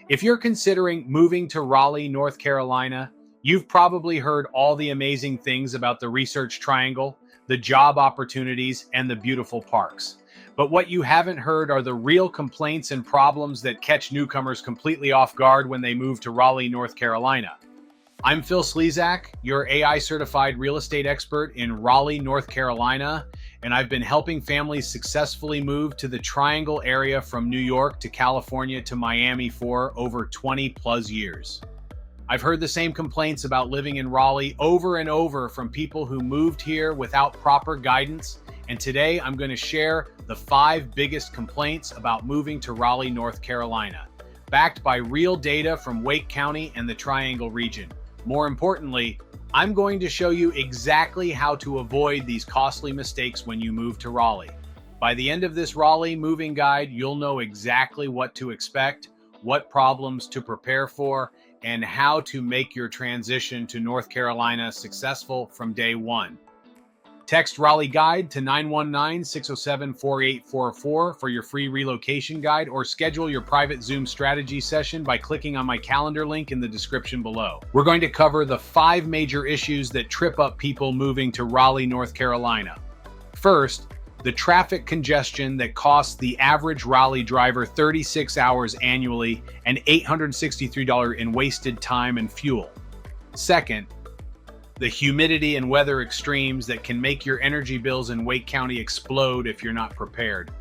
If you're considering moving to Raleigh, North Carolina, you've probably heard all the amazing things about the Research Triangle, the job opportunities, and the beautiful parks. But what you haven't heard are the real complaints and problems that catch newcomers completely off guard when they move to Raleigh, North Carolina. I'm 𝐍𝐸_𝐂𝐚𝐫𝐶, your AI-certified real estate expert in Raleigh, North Carolina, and I've been helping families successfully move to the Triangle area from New York to California to Miami for over 20 plus years. I've heard the same complaints about living in Raleigh over and over from people who moved here without proper guidance, and today I'm going to share the 5 biggest complaints about moving to Raleigh, North Carolina, backed by real data from Wake County and the Triangle region. More importantly, I'm going to show you exactly how to avoid these costly mistakes when you move to Raleigh. By the end of this Raleigh moving guide, you'll know exactly what to expect, what problems to prepare for, and how to make your transition to North Carolina successful from day one. Text Raleigh Guide to 919-607-4844 for your free relocation guide, or schedule your private Zoom strategy session by clicking on my calendar link in the description below. We're going to cover the 5 major issues that trip up people moving to Raleigh, North Carolina. First, the traffic congestion that costs the average Raleigh driver 36 hours annually and $863 in wasted time and fuel. Second, the humidity and weather extremes that can make your energy bills in Wake County explode if you're not prepared.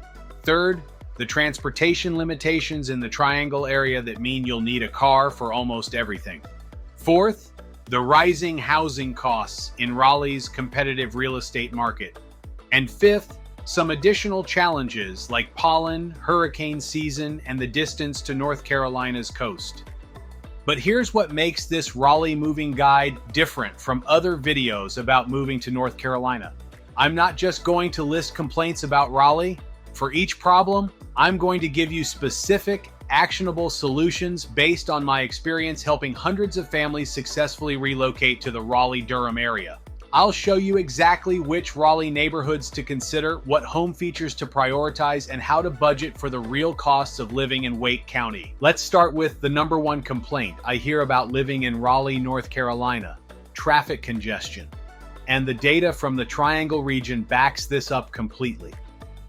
Third, the transportation limitations in the Triangle area that mean you'll need a car for almost everything. Fourth, the rising housing costs in Raleigh's competitive real estate market. And fifth, some additional challenges like pollen, hurricane season, and the distance to North Carolina's coast. But here's what makes this Raleigh moving guide different from other videos about moving to North Carolina. I'm not just going to list complaints about Raleigh. For each problem, I'm going to give you specific, actionable solutions based on my experience helping hundreds of families successfully relocate to the Raleigh-Durham area. I'll show you exactly which Raleigh neighborhoods to consider, what home features to prioritize, and how to budget for the real costs of living in Wake County. Let's start with the #1 complaint I hear about living in Raleigh, North Carolina: traffic congestion. And the data from the Triangle region backs this up completely.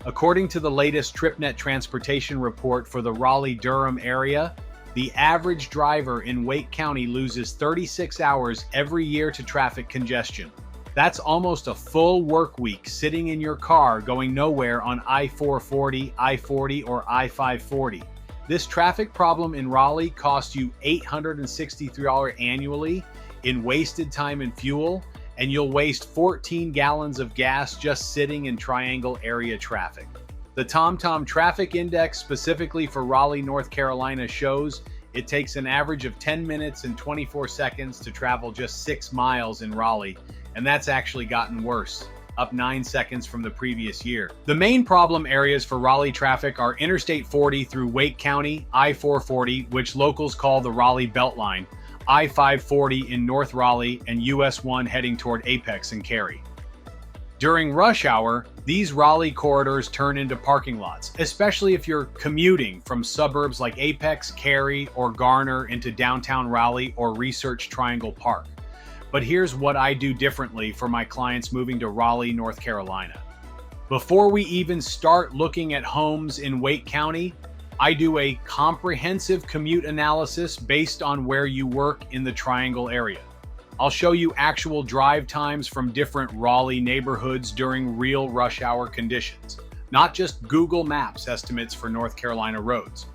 According to the latest TRIPNet transportation report for the Raleigh-Durham area, the average driver in Wake County loses 36 hours every year to traffic congestion. That's almost a full work week sitting in your car going nowhere on I-440, I-40, or I-540. This traffic problem in Raleigh costs you $863 annually in wasted time and fuel, and you'll waste 14 gallons of gas just sitting in Triangle area traffic. The TomTom traffic index specifically for Raleigh, North Carolina shows it takes an average of 10 minutes and 24 seconds to travel just 6 miles in Raleigh, and that's actually gotten worse, up 9 seconds from the previous year. The main problem areas for Raleigh traffic are Interstate 40 through Wake County, I-440, which locals call the Raleigh Beltline, I-540 in North Raleigh, and US 1 heading toward Apex and Cary. During rush hour, these Raleigh corridors turn into parking lots, especially if you're commuting from suburbs like Apex, Cary, or Garner into downtown Raleigh or Research Triangle Park. But here's what I do differently for my clients moving to Raleigh, North Carolina. Before we even start looking at homes in Wake County, I do a comprehensive commute analysis based on where you work in the Triangle area. I'll show you actual drive times from different Raleigh neighborhoods during real rush hour conditions, not just Google Maps estimates for North Carolina roads.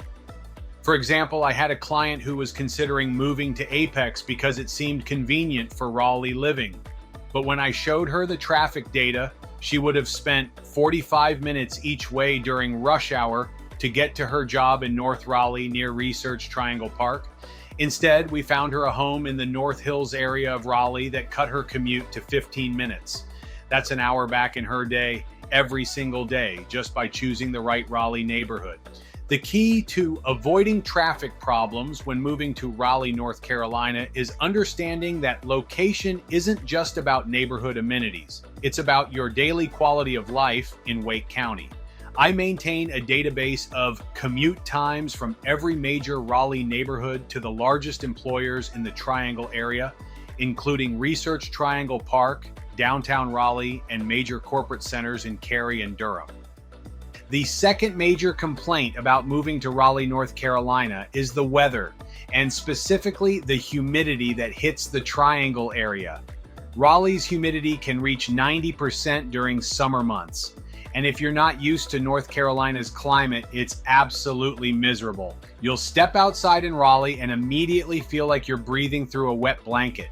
For example, I had a client who was considering moving to Apex because it seemed convenient for Raleigh living. But when I showed her the traffic data, she would have spent 45 minutes each way during rush hour to get to her job in North Raleigh near Research Triangle Park. Instead, we found her a home in the North Hills area of Raleigh that cut her commute to 15 minutes. That's an hour back in her day every single day just by choosing the right Raleigh neighborhood. The key to avoiding traffic problems when moving to Raleigh, North Carolina is understanding that location isn't just about neighborhood amenities. It's about your daily quality of life in Wake County. I maintain a database of commute times from every major Raleigh neighborhood to the largest employers in the Triangle area, including Research Triangle Park, downtown Raleigh, and major corporate centers in Cary and Durham. The second major complaint about moving to Raleigh, North Carolina is the weather, and specifically the humidity that hits the Triangle area. Raleigh's humidity can reach 90% during summer months. And if you're not used to North Carolina's climate, it's absolutely miserable. You'll step outside in Raleigh and immediately feel like you're breathing through a wet blanket.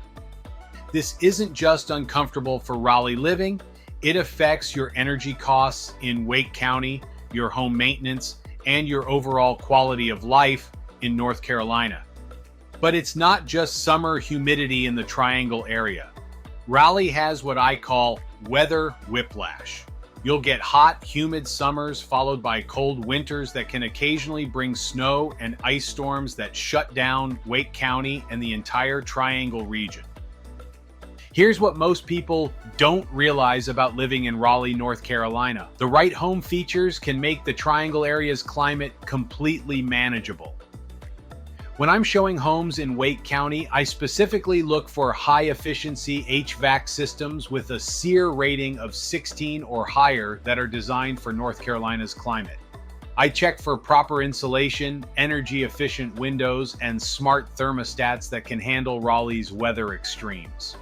This isn't just uncomfortable for Raleigh living, it affects your energy costs in Wake County, your home maintenance, and your overall quality of life in North Carolina. But it's not just summer humidity in the Triangle area. Raleigh has what I call weather whiplash. You'll get hot, humid summers followed by cold winters that can occasionally bring snow and ice storms that shut down Wake County and the entire Triangle region. Here's what most people don't realize about living in Raleigh, North Carolina. The right home features can make the Triangle area's climate completely manageable. When I'm showing homes in Wake County, I specifically look for high-efficiency HVAC systems with a SEER rating of 16 or higher that are designed for North Carolina's climate. I check for proper insulation, energy-efficient windows, and smart thermostats that can handle Raleigh's weather extremes.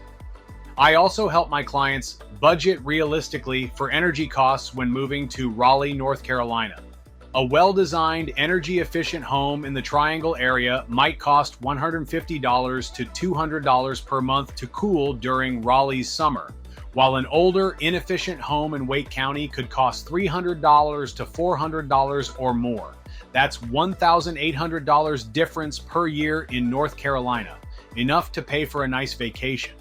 I also help my clients budget realistically for energy costs when moving to Raleigh, North Carolina. A well-designed, energy-efficient home in the Triangle area might cost $150 to $200 per month to cool during Raleigh's summer, while an older, inefficient home in Wake County could cost $300 to $400 or more. That's $1,800 difference per year in North Carolina, enough to pay for a nice vacation.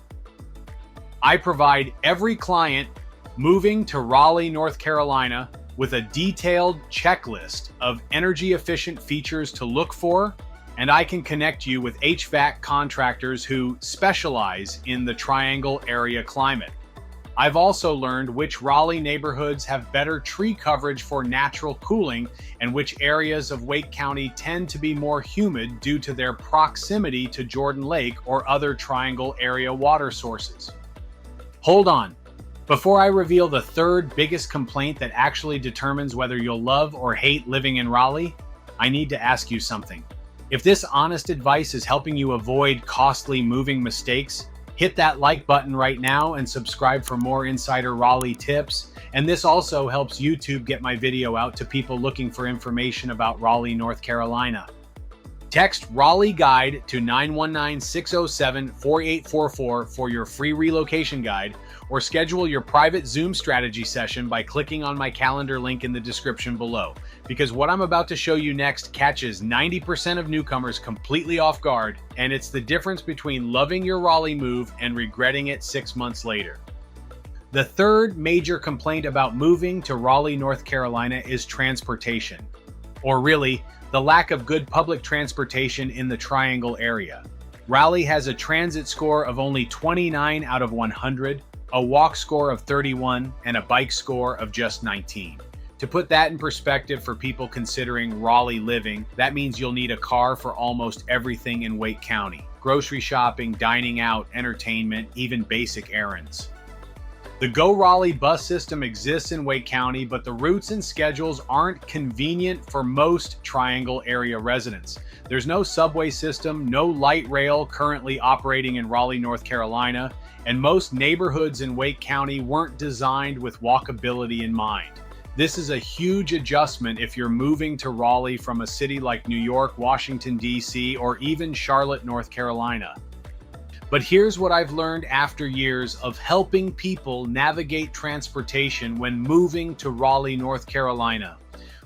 I provide every client moving to Raleigh, North Carolina with a detailed checklist of energy-efficient features to look for, and I can connect you with HVAC contractors who specialize in the Triangle area climate. I've also learned which Raleigh neighborhoods have better tree coverage for natural cooling and which areas of Wake County tend to be more humid due to their proximity to Jordan Lake or other Triangle area water sources. Hold on. Before I reveal the third biggest complaint that actually determines whether you'll love or hate living in Raleigh, I need to ask you something. If this honest advice is helping you avoid costly moving mistakes, hit that like button right now and subscribe for more insider Raleigh tips. And this also helps YouTube get my video out to people looking for information about Raleigh, North Carolina. Text Raleigh Guide to 919-607-4844 for your free relocation guide, or schedule your private Zoom strategy session by clicking on my calendar link in the description below. Because what I'm about to show you next catches 90% of newcomers completely off guard, and it's the difference between loving your Raleigh move and regretting it 6 months later. The third major complaint about moving to Raleigh, North Carolina is transportation. Or really, the lack of good public transportation in the Triangle area. Raleigh has a transit score of only 29 out of 100, a walk score of 31, and a bike score of just 19. To put that in perspective for people considering Raleigh living, that means you'll need a car for almost everything in Wake County. Grocery shopping, dining out, entertainment, even basic errands. The Go Raleigh bus system exists in Wake County, but the routes and schedules aren't convenient for most Triangle area residents. There's no subway system, no light rail currently operating in Raleigh, North Carolina, and most neighborhoods in Wake County weren't designed with walkability in mind. This is a huge adjustment if you're moving to Raleigh from a city like New York, Washington, D.C., or even Charlotte, North Carolina. But here's what I've learned after years of helping people navigate transportation when moving to Raleigh, North Carolina.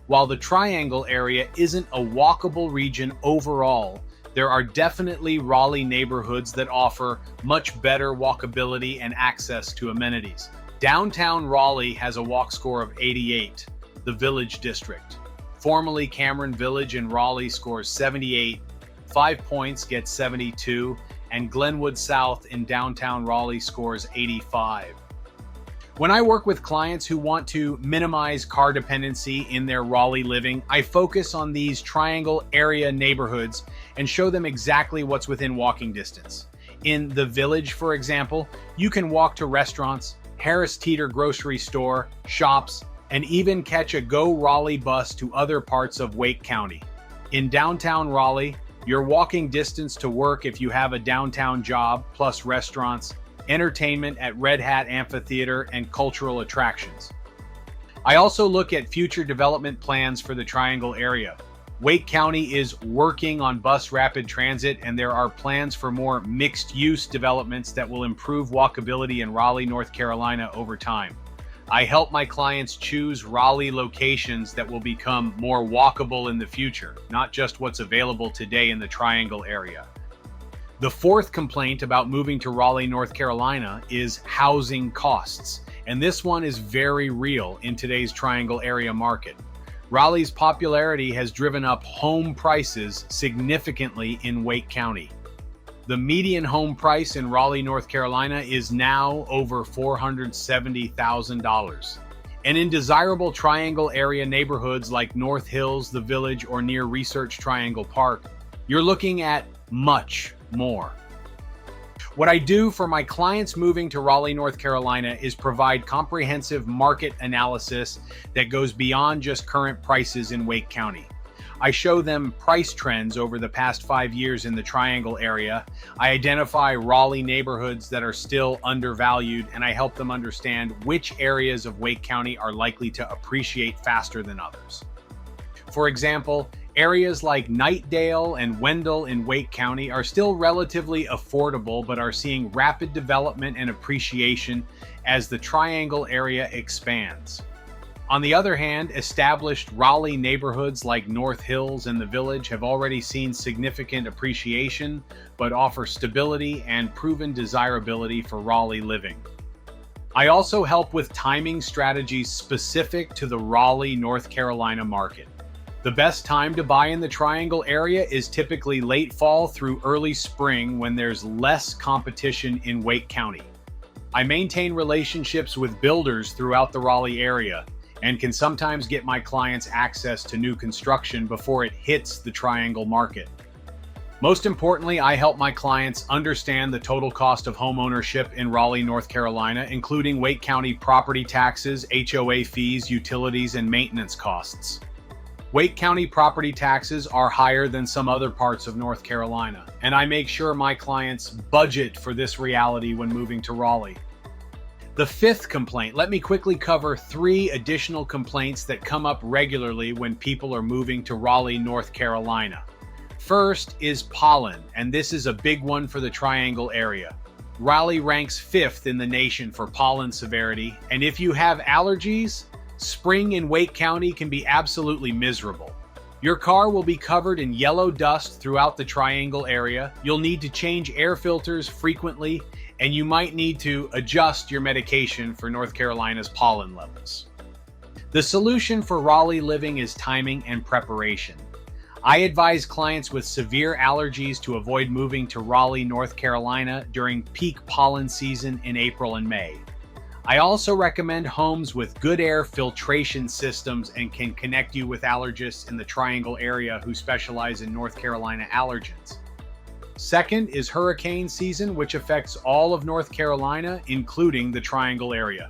While the Triangle area isn't a walkable region overall, there are definitely Raleigh neighborhoods that offer much better walkability and access to amenities. Downtown Raleigh has a walk score of 88, the Village District. Formerly Cameron Village in Raleigh scores 78, 5 Points gets 72, and Glenwood South in downtown Raleigh scores 85. When I work with clients who want to minimize car dependency in their Raleigh living, I focus on these triangle area neighborhoods and show them exactly what's within walking distance. In the Village, for example, you can walk to restaurants, Harris Teeter grocery store, shops, and even catch a Go Raleigh bus to other parts of Wake County. In downtown Raleigh, you're walking distance to work if you have a downtown job, plus restaurants, entertainment at Red Hat Amphitheater, and cultural attractions. I also look at future development plans for the Triangle area. Wake County is working on bus rapid transit, and there are plans for more mixed-use developments that will improve walkability in Raleigh, North Carolina over time. I help my clients choose Raleigh locations that will become more walkable in the future, not just what's available today in the Triangle area. The fourth complaint about moving to Raleigh, North Carolina is housing costs, and this one is very real in today's Triangle area market. Raleigh's popularity has driven up home prices significantly in Wake County. The median home price in Raleigh, North Carolina is now over $470,000. And in desirable Triangle area neighborhoods like North Hills, the Village, or near Research Triangle Park, you're looking at much more. What I do for my clients moving to Raleigh, North Carolina is provide comprehensive market analysis that goes beyond just current prices in Wake County. I show them price trends over the past 5 years in the Triangle area. I identify Raleigh neighborhoods that are still undervalued, and I help them understand which areas of Wake County are likely to appreciate faster than others. For example, areas like Knightdale and Wendell in Wake County are still relatively affordable, but are seeing rapid development and appreciation as the Triangle area expands. On the other hand, established Raleigh neighborhoods like North Hills and the Village have already seen significant appreciation, but offer stability and proven desirability for Raleigh living. I also help with timing strategies specific to the Raleigh, North Carolina market. The best time to buy in the Triangle area is typically late fall through early spring when there's less competition in Wake County. I maintain relationships with builders throughout the Raleigh area and can sometimes get my clients access to new construction before it hits the Triangle market. Most importantly, I help my clients understand the total cost of home ownership in Raleigh, North Carolina, including Wake County property taxes, HOA fees, utilities, and maintenance costs. Wake County property taxes are higher than some other parts of North Carolina, and I make sure my clients budget for this reality when moving to Raleigh. The fifth complaint, let me quickly cover 3 additional complaints that come up regularly when people are moving to Raleigh, North Carolina. First is pollen, and this is a big one for the Triangle area. Raleigh ranks 5th in the nation for pollen severity, and if you have allergies, spring in Wake County can be absolutely miserable. Your car will be covered in yellow dust throughout the Triangle area. You'll need to change air filters frequently, and you might need to adjust your medication for North Carolina's pollen levels. The solution for Raleigh living is timing and preparation. I advise clients with severe allergies to avoid moving to Raleigh, North Carolina during peak pollen season in April and May. I also recommend homes with good air filtration systems and can connect you with allergists in the Triangle area who specialize in North Carolina allergens. Second is hurricane season, which affects all of North Carolina, including the Triangle area.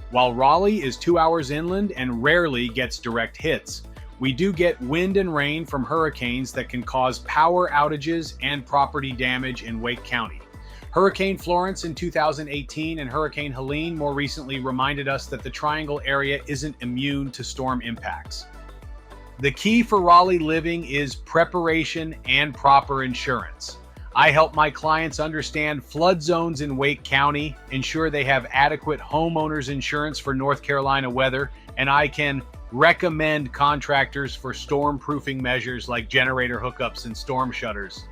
While Raleigh is 2 hours inland and rarely gets direct hits, we do get wind and rain from hurricanes that can cause power outages and property damage in Wake County. Hurricane Florence in 2018 and Hurricane Helene more recently reminded us that the Triangle area isn't immune to storm impacts. The key for Raleigh living is preparation and proper insurance. I help my clients understand flood zones in Wake County, ensure they have adequate homeowners insurance for North Carolina weather, and I can recommend contractors for storm-proofing measures like generator hookups and storm shutters.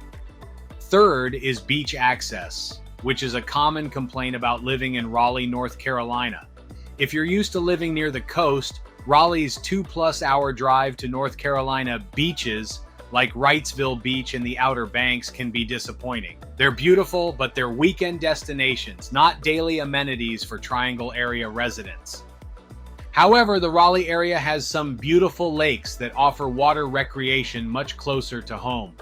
Third is beach access, which is a common complaint about living in Raleigh, North Carolina. If you're used to living near the coast, Raleigh's 2+ hour drive to North Carolina beaches like Wrightsville Beach and the Outer Banks, can be disappointing. They're beautiful, but they're weekend destinations, not daily amenities for Triangle area residents. However, the Raleigh area has some beautiful lakes that offer water recreation much closer to home.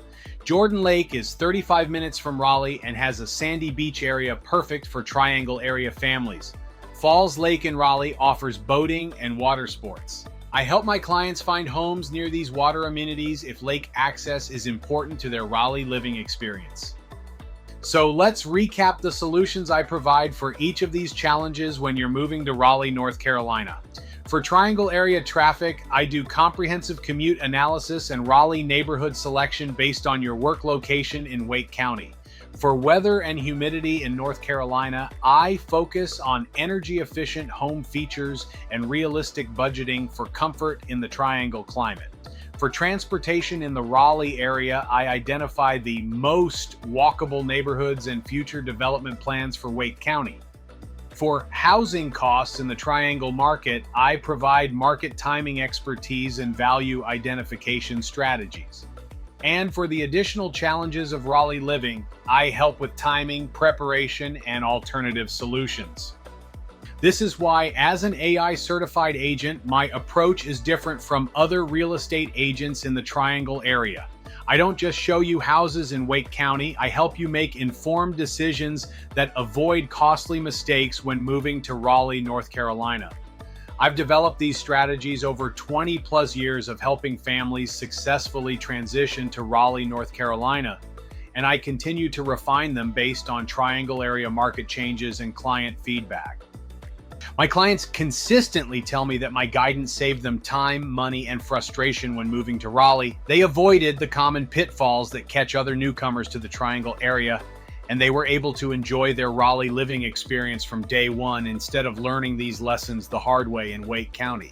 Jordan Lake is 35 minutes from Raleigh and has a sandy beach area perfect for Triangle area families. Falls Lake in Raleigh offers boating and water sports. I help my clients find homes near these water amenities if lake access is important to their Raleigh living experience. So let's recap the solutions I provide for each of these challenges when you're moving to Raleigh, North Carolina. For Triangle area traffic, I do comprehensive commute analysis and Raleigh neighborhood selection based on your work location in Wake County. For weather and humidity in North Carolina, I focus on energy-efficient home features and realistic budgeting for comfort in the Triangle climate. For transportation in the Raleigh area, I identify the most walkable neighborhoods and future development plans for Wake County. For housing costs in the Triangle market, I provide market timing expertise and value identification strategies. And for the additional challenges of Raleigh living, I help with timing, preparation, and alternative solutions. This is why, as an AI certified agent, my approach is different from other real estate agents in the Triangle area. I don't just show you houses in Wake County, I help you make informed decisions that avoid costly mistakes when moving to Raleigh, North Carolina. I've developed these strategies over 20 plus years of helping families successfully transition to Raleigh, North Carolina, and I continue to refine them based on Triangle area market changes and client feedback. My clients consistently tell me that my guidance saved them time, money, and frustration when moving to Raleigh. They avoided the common pitfalls that catch other newcomers to the Triangle area, and they were able to enjoy their Raleigh living experience from day one instead of learning these lessons the hard way in Wake County.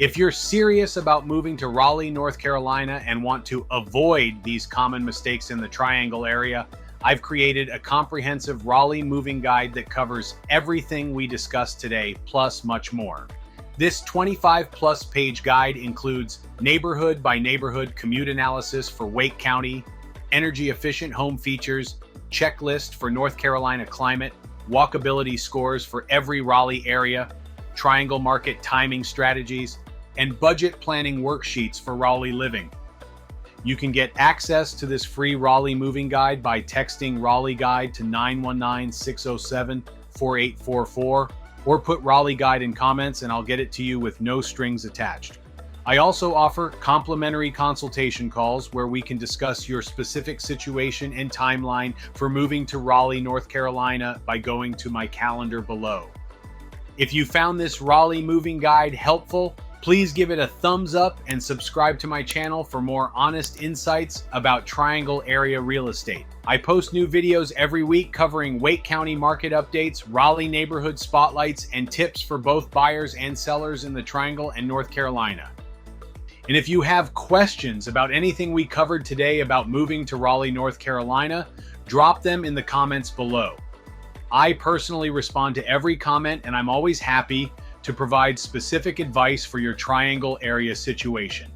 If you're serious about moving to Raleigh, North Carolina and want to avoid these common mistakes in the Triangle area, I've created a comprehensive Raleigh moving guide that covers everything we discussed today, plus much more. This 25-plus page guide includes neighborhood by neighborhood commute analysis for Wake County, energy-efficient home features, checklist for North Carolina climate, walkability scores for every Raleigh area, Triangle market timing strategies, and budget planning worksheets for Raleigh living. You can get access to this free Raleigh moving guide by texting Raleigh Guide to 919-607-4844 or put Raleigh Guide in comments and I'll get it to you with no strings attached. I also offer complimentary consultation calls where we can discuss your specific situation and timeline for moving to Raleigh, North Carolina by going to my calendar below. If you found this Raleigh moving guide helpful, please give it a thumbs up and subscribe to my channel for more honest insights about Triangle area real estate. I post new videos every week covering Wake County market updates, Raleigh neighborhood spotlights, and tips for both buyers and sellers in the Triangle and North Carolina. And if you have questions about anything we covered today about moving to Raleigh, North Carolina, drop them in the comments below. I personally respond to every comment and I'm always happy to provide specific advice for your Triangle area situation.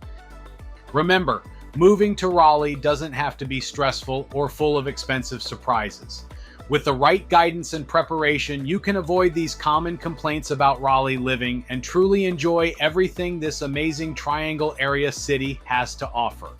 Remember, moving to Raleigh doesn't have to be stressful or full of expensive surprises. With the right guidance and preparation, you can avoid these common complaints about Raleigh living and truly enjoy everything this amazing Triangle area city has to offer.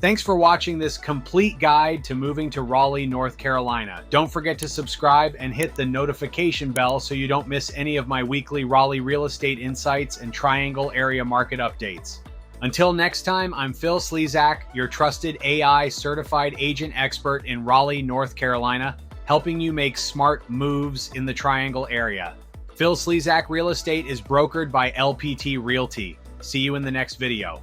Thanks for watching this complete guide to moving to Raleigh, North Carolina. Don't forget to subscribe and hit the notification bell so you don't miss any of my weekly Raleigh real estate insights and Triangle area market updates. Until next time, I'm 𝐍𝐸𝐫𝐿, your trusted AI certified agent expert in Raleigh, North Carolina, helping you make smart moves in the Triangle area. 𝐍𝐸𝐫𝐿 Real Estate is brokered by LPT Realty. See you in the next video.